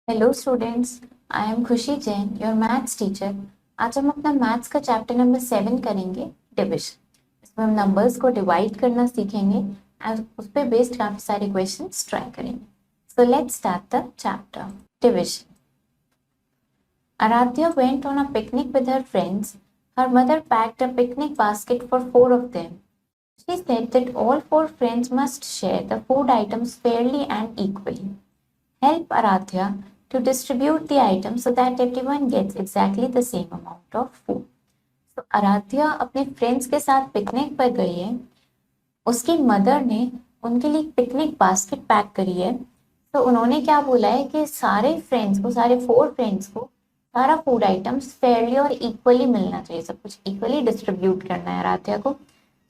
Hello students, I am खुशी Jain, your maths teacher. आज हम अपना मैथ्स का चैप्टर नंबर 7 करेंगे, डिविजन। इसमें हम नंबर्स को डिवाइड करना सीखेंगे एंड उस पर बेस्ड काफी सारे क्वेश्चंस ट्राई करेंगे। So let's start the chapter division. Aradhya went on a picnic with her friends. Her mother packed a picnic basket for 4 of them. She said that all 4 friends must share the food items fairly and equally. Help Aradhya to distribute the items so that everyone gets exactly the same amount of food. तो आराध्या अपने friends के साथ picnic पर गई है। उसकी mother ने उनके लिए पिकनिक बास्केट पैक करी है। तो उन्होंने क्या बोला है कि सारे फ्रेंड्स को, सारे 4 फ्रेंड्स को सारा फूड आइटम्स फेयरली और इक्वली मिलना चाहिए, सब कुछ इक्वली डिस्ट्रीब्यूट करना है आराध्या को।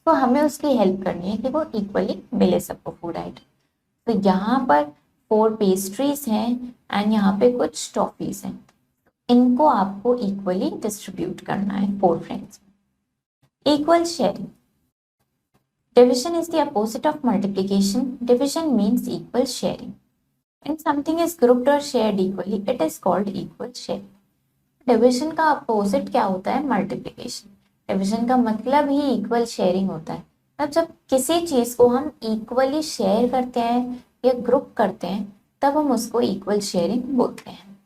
तो हमें उसकी हेल्प करनी है कि वो इक्वली मिले सबको फूड आइटम। तो यहाँ पर 4 पेस्ट्रीज हैं एंड यहाँ पे कुछ टॉफीज हैं। इनको आपको इक्वली डिस्ट्रीब्यूट करना है 4 फ्रेंड्स में। Equal sharing. Division is the opposite of multiplication. Division means equal sharing. When something is grouped or shared equally, it is called equal sharing. Division का opposite क्या होता है? Multiplication. Division का मतलब ही equal sharing होता है। अब जब किसी चीज को हम equally share करते हैं या group करते हैं, तब हम उसको equal sharing बोलते हैं।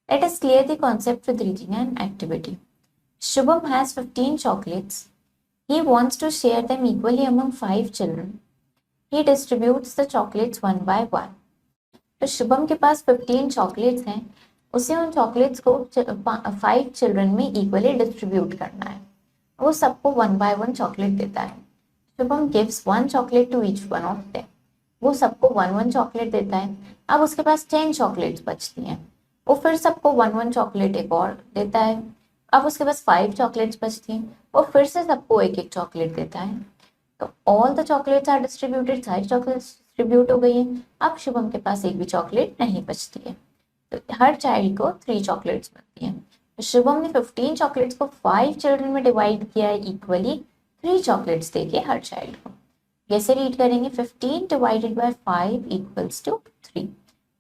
Let us clear the concept with reading an activity. Shubham has 15 chocolates. He wants to share them equally among 5 children. He distributes the chocolates one by one. तो शुभम के पास 15 चॉकलेट्स हैं, उसे उन चॉकलेट्स को 5 children में equally distribute करना है। वो सबको 1 by 1 चॉकलेट देता है। Shubham gives 1 chocolate to each one of them. वो सबको 1 चॉकलेट देता है। अब उसके पास 10 चॉकलेट्स बचती हैं। वो फिर सबको 1 चॉकलेट एक और देता है। अब उसके पास 5 चॉकलेट्स बचती हैं। वो फिर से सबको एक चॉकलेट देता है। तो all the chocolates are distributed, सारी चॉकलेट्स डिस्ट्रीब्यूट हो गई है। अब शुभम के पास एक भी चॉकलेट नहीं बचती है। तो हर चाइल्ड को 3 चॉकलेट्स मिलती हैं। तो शुभम ने 15 चॉकलेट्स को 5 चिल्ड्रन में डिवाइड किया है इक्वली, 3 चॉकलेट्स देके हर चाइल्ड को। कैसे रीड करेंगे? 15 डिवाइडेड बाय 5 इक्वल्स टू 3।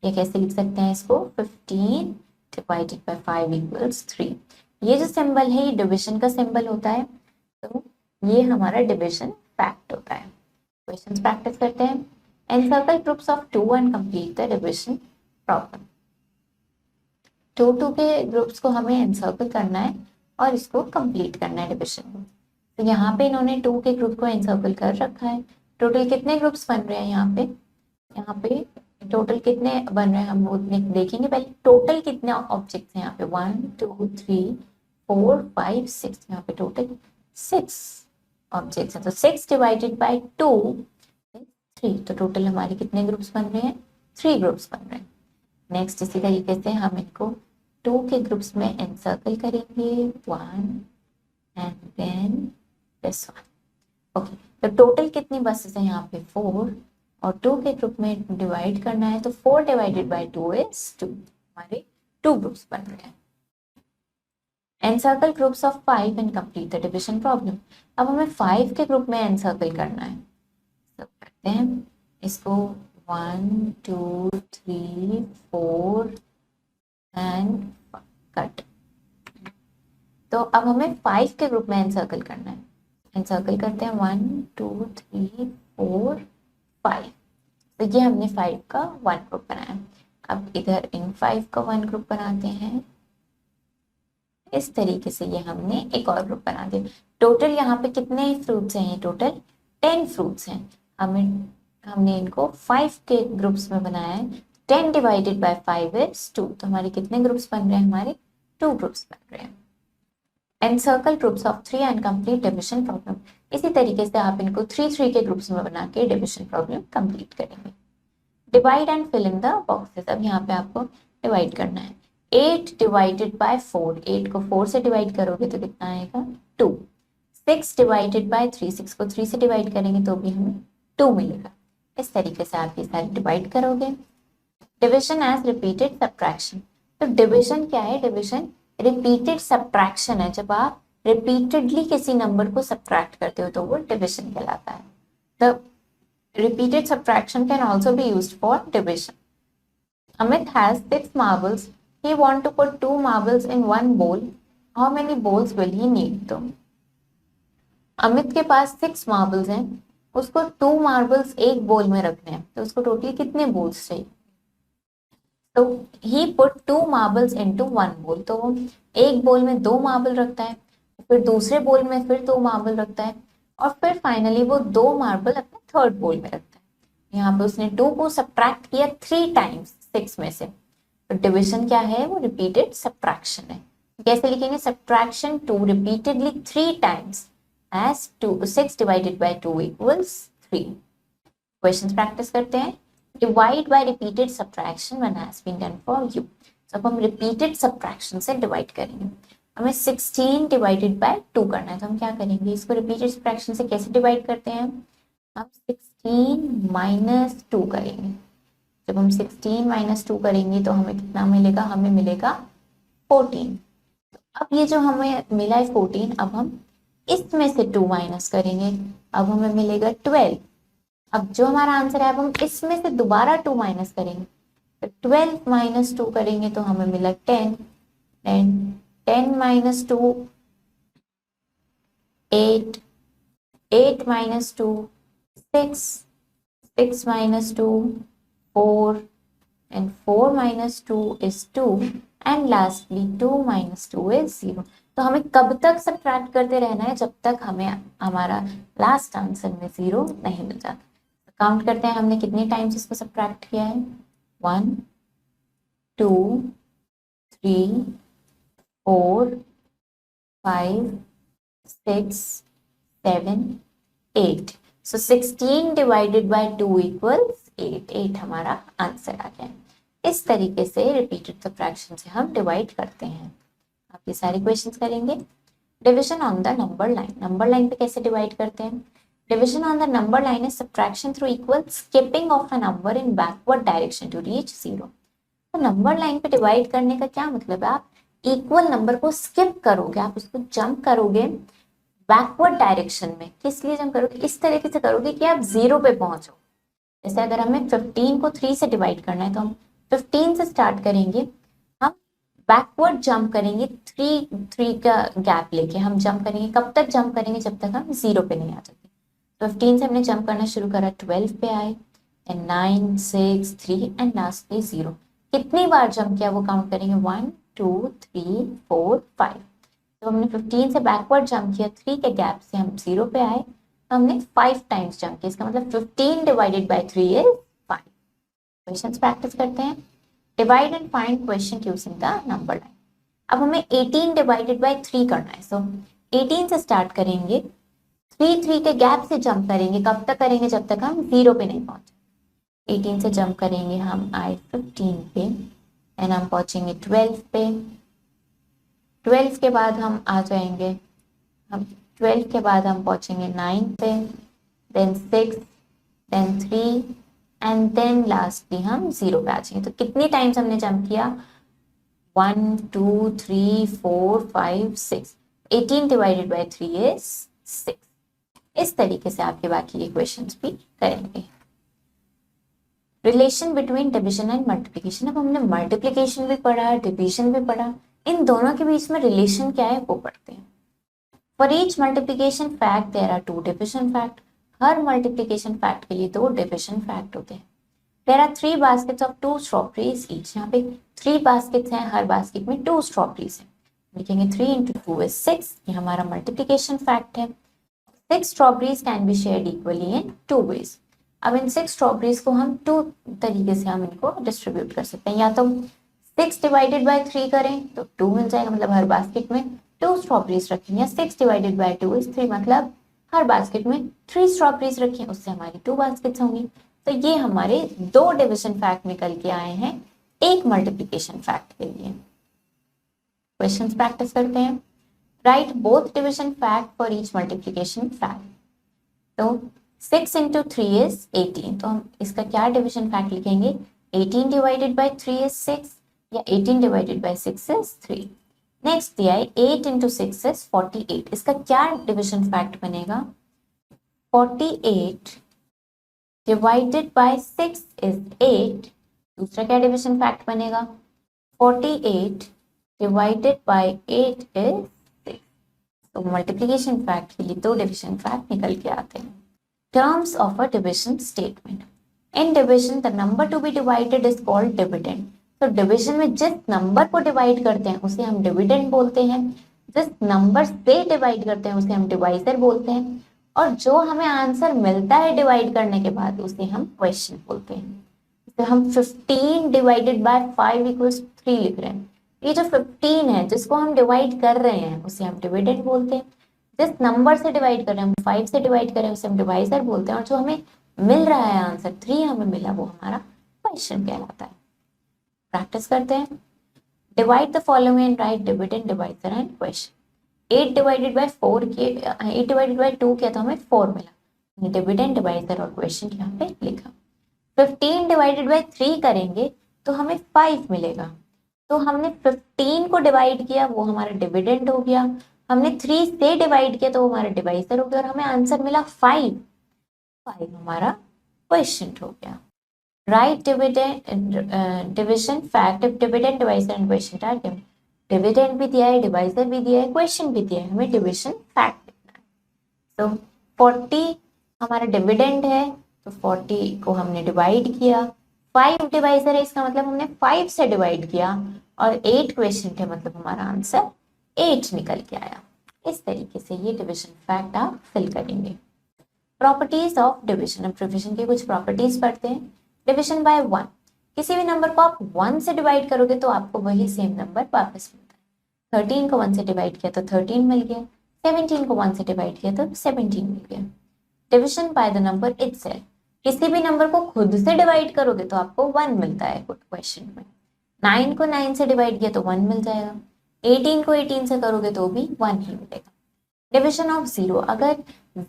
ये कैसे लिख सकते हैं इसको? 15 डिवाइडेड बाय 5 इक्वल्स 3। ये जो सिंबल है ये डिविजन का सिंबल होता है। तो ये हमारा डिविजन फैक्ट होता है। क्वेश्चंस प्रैक्टिस करते हैं। Encircle groups of 2 and complete the division problem. 2 के ग्रुप्स को हमें एनसर्कल करना है और इसको कंप्लीट करना है डिविजन को। तो यहाँ पे इन्होंने 2 के ग्रुप को एनसर्कल कर रखा है। टोटल कितने ग्रुप्स बन रहे हैं यहाँ पे टोटल कितने बन रहे हैं हम वो देखेंगे। पहले टोटल कितने ऑब्जेक्ट्स हैं यहाँ पे? 1 2 3 4 5 6। यहाँ पे टोटल 6 ऑब्जेक्ट्स हैं। तो 6 डिवाइडेड बाय 2 3। तो टोटल हमारे कितने ग्रुप्स बन रहे हैं? 3 ग्रुप्स बन रहे हैं। नेक्स्ट इसी तरीके से हम इनको 2 के ग्रुप्स में एनसर्कल करेंगे, 1 and then this one. Okay, तो टोटल कितनी बसेस हैं यहाँ पे? 4। और 2 के ग्रुप में डिवाइड करना है, तो 4 डिवाइडेड बाय 2 इज 2। हमारे 2 ग्रुप्स बन रहे हैं। Encircle groups of 5 and complete the division problem. अब हमें 5 के ग्रुप में एनसर्कल करना है। तो करते हैं इसको 1 2 3 4 एंड कट। तो अब हमें 5 के ग्रुप में एनसर्कल करना है। एनसर्कल करते हैं 1 2 3 4 5। तो ये हमने 5 का 1 ग्रुप बनाया। अब इधर इन 5 का 1 ग्रुप बनाते हैं। इस तरीके से ये हमने एक और ग्रुप बना दिया। टोटल यहाँ पे कितने फ्रूट्स हैं? ये टोटल 10 फ्रूट्स हैं। हमने इनको 5 के ग्रुप्स में बनाया है। 10 डिवाइडेड बाय 5 इज 2। तो हमारे कितने ग्रुप्स बन रहे हैं? हमारे 2 ग्रुप्स बन रहे हैं। Encircle groups of 3 and complete division problem. इसी तरीके से आप इनको 3 के ग्रुप्स में बना के डिविजन प्रॉब्लम कंप्लीट करेंगे। Divide and fill in the boxes. अब यहाँ पे आपको डिवाइड करना है। 8 डिवाइडेड बाय 4। 8 को 4 से डिवाइड करोगे तो कितना आएगा? 2। 6 डिवाइडेड बाय 3। 6 को 3 से डिवाइड करेंगे तो भी हमें 2 मिलेगा। इस तरीके से आप ये सारे डिवाइड करोगे। Division as repeated subtraction. तो डिविजन क्या है? डिविजन रिपीटेड सब्ट्रैक्शन है। जब आप रिपीटेडली किसी नंबर को सब्ट्रैक्ट करते हो तो वो डिविजन कहलाता है। The repeated subtraction can also be used for division. Amit has 6 marbles. He want to put 2 marbles in one bowl. How many bowls will he need? तो अमित के पास 6 मार्बल्स हैं, उसको 2 मार्बल्स एक बोल में रखने हैं, तो उसको टोटली कितने बोल्स चाहिए? तो ही पुट 2 मार्बल्स इनटू वन बोल, तो वो एक बोल में 2 मार्बल रखता है, फिर दूसरे बोल में फिर 2 मार्बल रखता है, और फिर फाइनली वो 2 मार्बल अपने थर्ड बोल में रखता है। यहाँ पे उसने 2 को सब्ट्रैक्ट किया 3 टाइम्स 6 में से, तो डिविजन क्या है? वो रिपीटेड सब्ट्रैक्शन है। कैसे लिखेंगे? Subtraction 2 repeatedly 3 times as 6 divided by 2 equals 3. Questions practice करते हैं। Divide by repeated subtraction when has been done for you. तो अब हम repeated subtraction से divide करेंगे। हमें 16 divided by 2 करना है, तो हम क्या करेंगे? इसको repeated subtraction से कैसे divide करते हैं? हम 16 minus 2 करेंगे। जब हम 16 minus 2 करेंगे तो हमें कितना मिलेगा? हमें मिलेगा 14। अब ये जो हमें मिला है 14, अब हम इसमें से 2 माइनस करेंगे, अब हमें मिलेगा 12। अब जो हमारा आंसर है, अब हम इसमें से दोबारा 2 माइनस करेंगे, तो 12 माइनस 2 करेंगे तो हमें मिला 10। 10 minus 2 8, 8 minus 2 6, 6 minus 2 4, and 4 minus 2 is 2, and lastly 2 minus 2 is 0। तो हमें कब तक सब्ट्रैक्ट करते रहना है? जब तक हमें हमारा लास्ट आंसर में 0 नहीं मिल जाता। तो काउंट करते हैं हमने कितने टाइम्स इसको सब्ट्रैक्ट किया है। 1 2 3 4 5 6 7 8। सो 16 डिवाइडेड बाय 2 इक्वल्स 8। 8 हमारा आंसर आ गया। इस तरीके से रिपीटेड सब्ट्रैक्शन से हम डिवाइड करते हैं। आप ये सारे क्वेश्चंस करेंगे। Division on the number line. Number line पे कैसे डिवाइड करते हैं? Division on the number line is subtraction through equal skipping of a number in backward direction to reach 0। तो नंबर लाइन पे डिवाइड करने का क्या मतलब है? आप इक्वल नंबर को स्किप करोगे, आप उसको जंप करोगे बैकवर्ड डायरेक्शन में। किस लिए जंप करोगे? इस तरीके से करोगे कि आप 0 पे पहुंचो। जैसे अगर हमें 15 को 3 से डिवाइड करना है, तो हम 15 से स्टार्ट करेंगे, हम बैकवर्ड जंप करेंगे 3 का गैप लेके हम जंप करेंगे। कब तक जंप करेंगे? जब तक हम 0 पे नहीं आ जाते। 15 से हमने जंप करना शुरू करा, 12 पे आए, एंड 9 6 3 एंड लास्टली 0। कितनी बार जंप किया वो काउंट करेंगे। 1 2 3 4 5। तो हमने 15 से बैकवर्ड जंप किया, 3 के गैप से हम 0 पे आए, तो हमने 5 टाइम्स जंप किया। इसका मतलब 15 divided by 3 is 5। Questions practice करते हैं। Divide and find question using the number line. अब हमें 18 डिवाइडेड बाय 3 करना है। सो 18 से स्टार्ट करेंगे, 3 के गैप से जंप करेंगे। कब तक करेंगे? जब तक हम 0 पे नहीं पहुंचे। 18 से जंप करेंगे, हम आए 15 पे, एंड हम पहुंचेंगे 12 पे। 12 के बाद हम आ जाएंगे, हम 12 के बाद हम पहुंचेंगे 9 पे, then 6, then 3, and then lastly हम 0 पे आ जाएंगे। तो कितनी टाइम्स हमने जंप किया? 1 2 3 4 5 6। 18 डिवाइडेड बाय 3 इज 6। इस तरीके से आपके बाकी के क्वेश्चंस भी करेंगे। Relation between division and multiplication. अब हमने मल्टीप्लिकेशन भी पढ़ा, डिविजन भी पढ़ा, इन दोनों के बीच में रिलेशन क्या है वो पढ़ते हैं। For each multiplication fact there are 2 division fact. हर मल्टीप्लिकेशन फैक्ट के लिए 2 डिविजन फैक्ट होते हैं। There are 3 baskets of 2 strawberries each. यहाँ पे 3 बास्केट्स हैं, हर बास्केट में 2 स्ट्रॉबेरीज हैं। लिखेंगे 3 into 2 is 6। ये हमारा मल्टीप्लिकेशन फैक्ट है। 6 strawberries can be shared equally in 2 ways। अब इन 6 स्ट्रॉबेरीज को हम 2 तरीके से हम इनको डिस्ट्रीब्यूट कर सकते हैं। या तो 6 डिवाइडेड बाय 3 करें तो 2 मिल जाएगा, मतलब हर बास्केट में 2 स्ट्रॉबेरीज रखें, या 6 डिवाइडेड बाय 2 is 3, मतलब हर बास्केट में 3 स्ट्रॉबेरीज रखें, उससे हमारी 2 बास्केट्स होंगी। तो ये हमारे 2 डिविजन फैक्ट निकल के आए हैं एक मल्टीप्लिकेशन फैक्ट के लिए। क्वेश्चंस प्रैक्टिस करते हैं। Right both division fact for each multiplication fact. तो 6 into 3 is 18। तो हम इसका क्या डिविजन फैक्ट लिखेंगे? 18 डिवाइडेड बाय 3 is 6, या 18 डिवाइडेड बाय 6 is 3। नेक्स्ट दिया है 8 into 6 is 48। इसका क्या डिविजन फैक्ट बनेगा? 48 डिवाइडेड बाय 6 is 8, दूसरा क्या डिविजन फैक्ट बनेगा, 48 डिवाइडेड बाय 8 इज 6। तो मल्टीप्लिकेशन फैक्ट के लिए दो डिविजन फैक्ट निकल के आते हैं। Terms of a division statement, in division the number to be divided is called dividend. तो डिविजन में जिस नंबर को डिवाइड करते हैं उसे हम डिविडेंड बोलते हैं, जिस नंबर से डिवाइड करते हैं उसे हम डिवाइजर बोलते हैं, और जो हमें आंसर मिलता है डिवाइड करने के बाद उसे हम क्वेश्चन बोलते हैं। तो हम 15 डिवाइडेड बाय 5 इक्वल्स 3 लिख रहे हैं। ये जो 15 है जिसको हम डिवाइड कर रहे हैं उसे हम डिविडेंड बोलते हैं, जिस नंबर से डिवाइड कर रहे हैं, हम 5 से डिवाइड कर रहे हैं उसे हम डिवाइजर बोलते हैं, और जो हमें मिल रहा है आंसर 3 हमें मिला वो हमारा क्वेश्चन कहलाता है। प्रैक्टिस करते हैं। Divide the following and right dividend, divisor and question. 8 divided by 4 के 8 डिवाइडेड बाय 2 किया तो हमें 4 मिला, डिविडेंड डिवाइजर और क्वेश्चन यहाँ पे लिखा। 15 डिवाइडेड बाय 3 करेंगे तो हमें 5 मिलेगा, तो हमने 15 को डिवाइड किया वो हमारा डिविडेंड हो गया, हमने 3 से डिवाइड किया तो वो हमारा डिवाइजर हो गया, और हमें आंसर मिला 5 हमारा क्वेश्चन हो गया। Write dividend division fact if dividend divisor and question are given. Dividend भी दिया है, डिवाइजर भी दिया है, क्वेश्चन भी दिया है, हमें डिविजन फैक्ट लिखना है। तो 40 हमारा डिविडेंड है तो 40 को हमने डिवाइड किया, 5 डिवाइजर है इसका मतलब हमने 5 से डिवाइड किया, और 8 क्वेश्चन थे मतलब हमारा आंसर 8 निकल के आया। इस तरीके से ये डिविजन फैक्ट आप फिल करेंगे। प्रॉपर्टीज ऑफ डिविजन, अब डिविजन की कुछ प्रॉपर्टीज पढ़ते हैं। डिविजन बाय 1, किसी भी नंबर को आप 1 से डिवाइड करोगे तो आपको वही सेम नंबर वापस मिलता है। 13 को 1 से डिवाइड किया तो 13 मिल गया, 17 को 1 से डिवाइड किया तो 17 मिल गया। Division by the number itself, किसी भी नंबर को खुद से डिवाइड करोगे तो आपको 1 मिलता है क्वेश्चन में। 9 को 9 से डिवाइड किया तो 1 मिल जाएगा, 18 को 18 से करोगे तो भी 1 ही मिलेगा। डिविजन ऑफ 0, अगर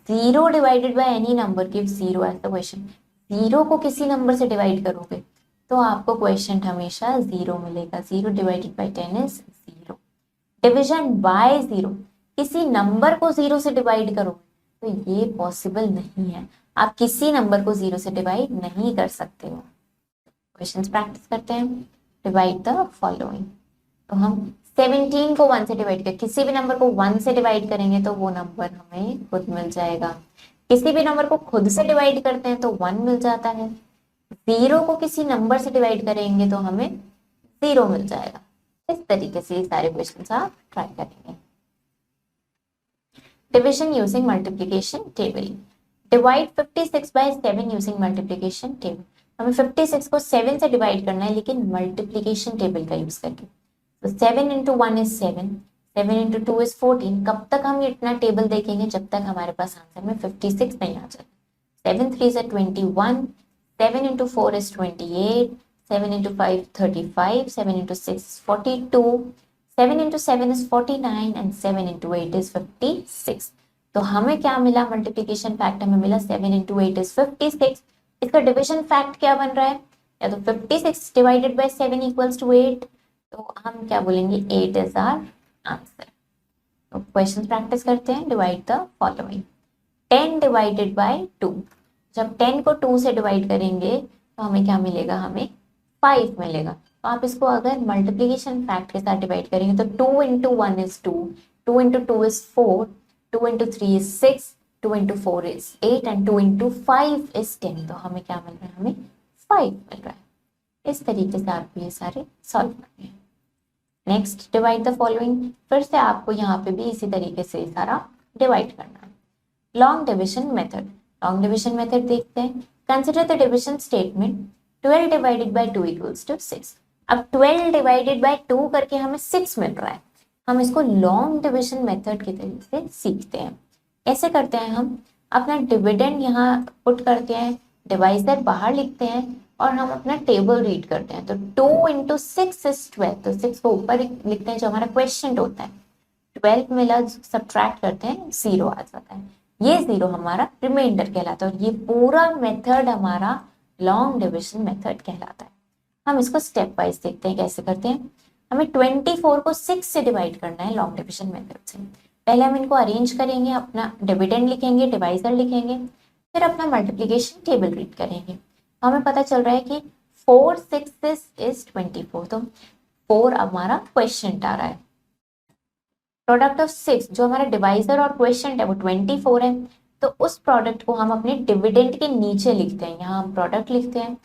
0 divided by any number give 0 as the question, 0 को किसी नंबर से डिवाइड करोगे तो आपको क्वेश्चन हमेशा 0 मिलेगा। 0 divided bye 10 is 0। Division bye 0, किसी नंबर को 0 से डिवाइड करो तो ये पॉसिबल नहीं है, आप किसी नंबर को 0 से डिवाइड नहीं कर सकते हो। क्वेश्चंस प्रैक्टिस करते हैं। डिवाइड द फॉलोइंग, तो हम 17 को 1 से डिवाइड कर, किसी भी नंबर को 1 से डिवाइड करेंगे तो वो नंबर हमें खुद मिल जाएगा। किसी भी नंबर को खुद से डिवाइड करते हैं तो 1 मिल जाता है। 0 को किसी नंबर से डिवाइड करेंगे तो हमें 0 मिल जाएगा। इस तरीके से ये सारे क्वेश्चंस आप ट्राई करेंगे। Division using multiplication table, divide 56 by 7 using multiplication table. हमें 56 को 7 से डिवाइड करना है लेकिन मल्टीप्लिकेशन टेबल का यूज करके। तो 7 into 1 is 7, 7 into 2 is 14। कब तक हम इतना टेबल देखेंगे जब तक हमारे पास आंसर में 56 नहीं आ जाए। 7 3 is 21, 7 into 4 is 28, 7 into 5 35, 7 into 6 is 42, 7 into 7 is 49 and 7 into 8 is 56। तो हमें क्या मिला, मल्टीप्लिकेशन फैक्ट हमें मिला 7 into 8 is 56। इसका डिविजन फैक्ट क्या बन रहा है, या तो 56 डिवाइडेड बाय 7 इक्वल्स टू 8, तो हम क्या बोलेंगे 8 इज आवर आंसर। तो क्वेश्चन प्रैक्टिस करते हैं। Divide the following, 10 divided by 2, जब 10 को 2 से डिवाइड करेंगे तो हमें क्या मिलेगा, हमें 5 मिलेगा। तो आप इसको अगर मल्टीप्लिकेशन फैक्ट के साथ डिवाइड करेंगे तो 2 into 1 is 2, 2 into 2 is 4, 2 into 3 is 6, 2 into 4 is 8 and 2 into 5 is 10। तो हमें क्या मिल रहा है, हमें 5 मिल रहा है। इस तरीके से आपको ये सारे सॉल्व करने हैं। नेक्स्ट, डिवाइड द फॉलोइंग, फिर से आपको यहाँ पे भी इसी तरीके से सारा डिवाइड करना है। Long division method, long division method देखते हैं। Consider the division statement 12 divided by 2 equals to 6। अब 12 डिवाइडेड बाय 2 करके हमें 6 मिल रहा है, हम इसको लॉन्ग डिविजन मेथड के तरीके से सीखते हैं। कैसे करते हैं, हम अपना डिविडेंड यहाँ पुट करते हैं, डिवाइजर बाहर लिखते हैं और हम अपना टेबल रीड करते हैं। तो 2 into 6 is 12, तो 6 को ऊपर लिखते हैं जो हमारा क्वेश्चन होता है। 12 मिला, सब्ट्रैक्ट करते हैं, 0 आ जाता है। ये 0 हमारा रिमाइंडर कहलाता है और ये पूरा मेथड हमारा लॉन्ग डिविजन मेथड कहलाता है। हम इसको स्टेप वाइज देखते हैं कैसे करते हैं। हमें 24 को 6 से डिवाइड करना है लॉन्ग डिविजन मेथड से। पहले हम इनको अरेंज करेंगे, अपना डिविडेंड लिखेंगे, डिवाइजर लिखेंगे, फिर अपना मल्टीप्लिकेशन टेबल रीड करेंगे। हमें पता चल रहा है कि 4 6s is 24, तो 4 हमारा क्वेश्चन आ रहा है। प्रोडक्ट ऑफ 6 जो हमारा डिवाइजर और क्वेश्चन है वो 24 है, तो उस प्रोडक्ट को हम अपने डिविडेंड के नीचे लिखते हैं, यहाँ हम प्रोडक्ट लिखते हैं,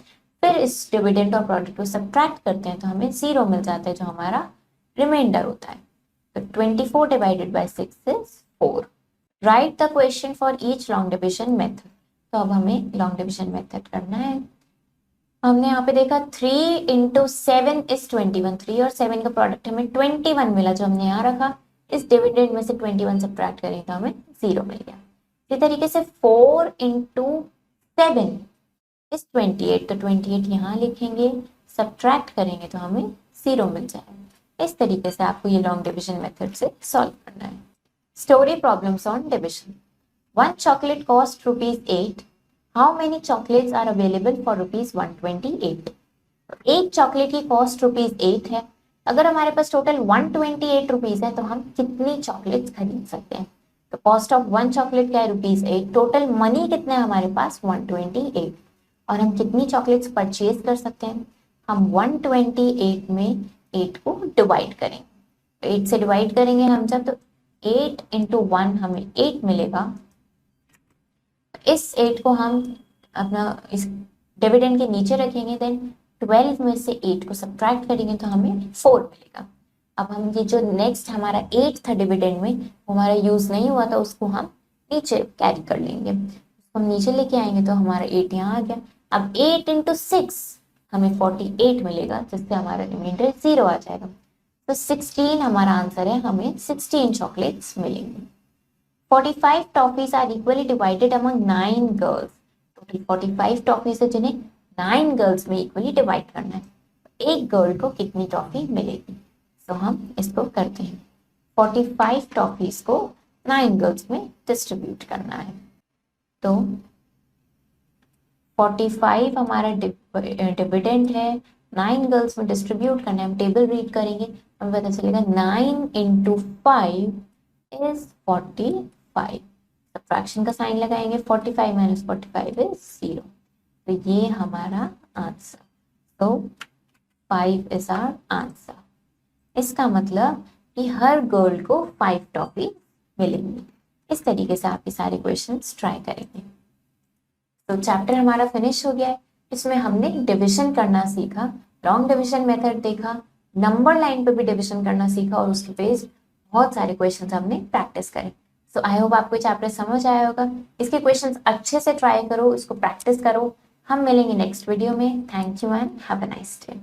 फिर इस डिविडेंड और प्रोडक्ट को सब्ट्रैक्ट करते हैं तो हमें 0 मिल जाता है जो हमारा रिमाइंडर होता है। तो 24 divided by 6 is 4। Right the question for each long division method. तो अब हमें लॉन्ग डिविजन मेथड करना है। हमने यहाँ पे देखा 3 × 7 इज 21, 3 और 7 का प्रोडक्ट हमें 21 मिला जो हमने यहाँ रखा। इस डिविडेंड में से 21 सब्ट्रैक्ट करें तो हमें 0 मिल गया। इसी तरीके से 4 × 7 इज 28, तो 28 यहाँ लिखेंगे, सब्ट्रैक्ट करेंगे तो हमें 0 मिल जाएगा। इस तरीके से आपको ये लॉन्ग डिविजन मेथड से सॉल्व करना है। Story problems on division. 1 chocolate cost ₹8. How many chocolates are available for ₹128? एक चॉकलेट की कॉस्ट ₹8 है। अगर हमारे पास टोटल 128 रुपीज है तो हम कितनी चॉकलेट्स खरीद सकते हैं? तो कॉस्ट ऑफ 1 चॉकलेट क्या है? ₹8। टोटल मनी कितना है हमारे पास? 128। और हम कितनी चॉकलेट्स परचेज कर सकते हैं? हम 128 में 8 को डिवाइड करेंगे। 8 से डिवाइड करेंगे हम जब, तो 8 × 1 हमें 8 मिलेगा। इस 8 को हम अपना इस डिविडेंड के नीचे रखेंगे, देन 12 में से 8 को सब्ट्रैक्ट करेंगे तो हमें 4 मिलेगा। अब हम ये जो नेक्स्ट हमारा 8 था डिविडेंड में, वो हमारा यूज नहीं हुआ था, उसको हम नीचे कैरी कर लेंगे। उसको हम नीचे लेके आएंगे तो हमारा 8 यहाँ आ गया। अब 8 × 6 हमें 48 मिलेगा, जिससे हमारा रिमाइंडर 0 आ जाएगा। तो 16 हमारा आंसर है, हमें 16 चॉकलेट्स मिलेंगे। 45 toffees are equally divided among 9 girls. Total 45 toffees है जिन्हें 9 गर्ल्स में इक्वली डिवाइड करना है। एक गर्ल को कितनी टॉफी मिलेगी? तो हम इसको करते हैं। 45 टॉफीज को 9 गर्ल्स में डिस्ट्रीब्यूट करना है। तो 45 हमारा डिविडेंड है, 9 गर्ल्स में डिस्ट्रीब्यूट करना है। हम टेबल रीड करेंगे, हमें पता चलेगा 9 × 5 इज 45। सब्ट्रैक्शन का साइन लगाएंगे, 45 - 45 इज 0। तो ये हमारा आंसर। तो 5 इज आवर आंसर। इसका मतलब कि हर गर्ल को 5 टॉफी मिलेंगी। इस तरीके से आप ये सारे क्वेश्चंस ट्राई करेंगे। तो चैप्टर हमारा फिनिश हो गया है। इसमें हमने डिविजन करना सीखा, लॉन्ग डिविजन मेथड देखा, नंबर लाइन पे भी डिविजन करना सीखा और उसके बेस्ड बहुत सारे क्वेश्चंस हमने प्रैक्टिस करे। सो आई होप आपको चैप्टर समझ आया होगा। इसके क्वेश्चंस अच्छे से ट्राई करो, इसको प्रैक्टिस करो। हम मिलेंगे नेक्स्ट वीडियो में। Thank you and have a nice day.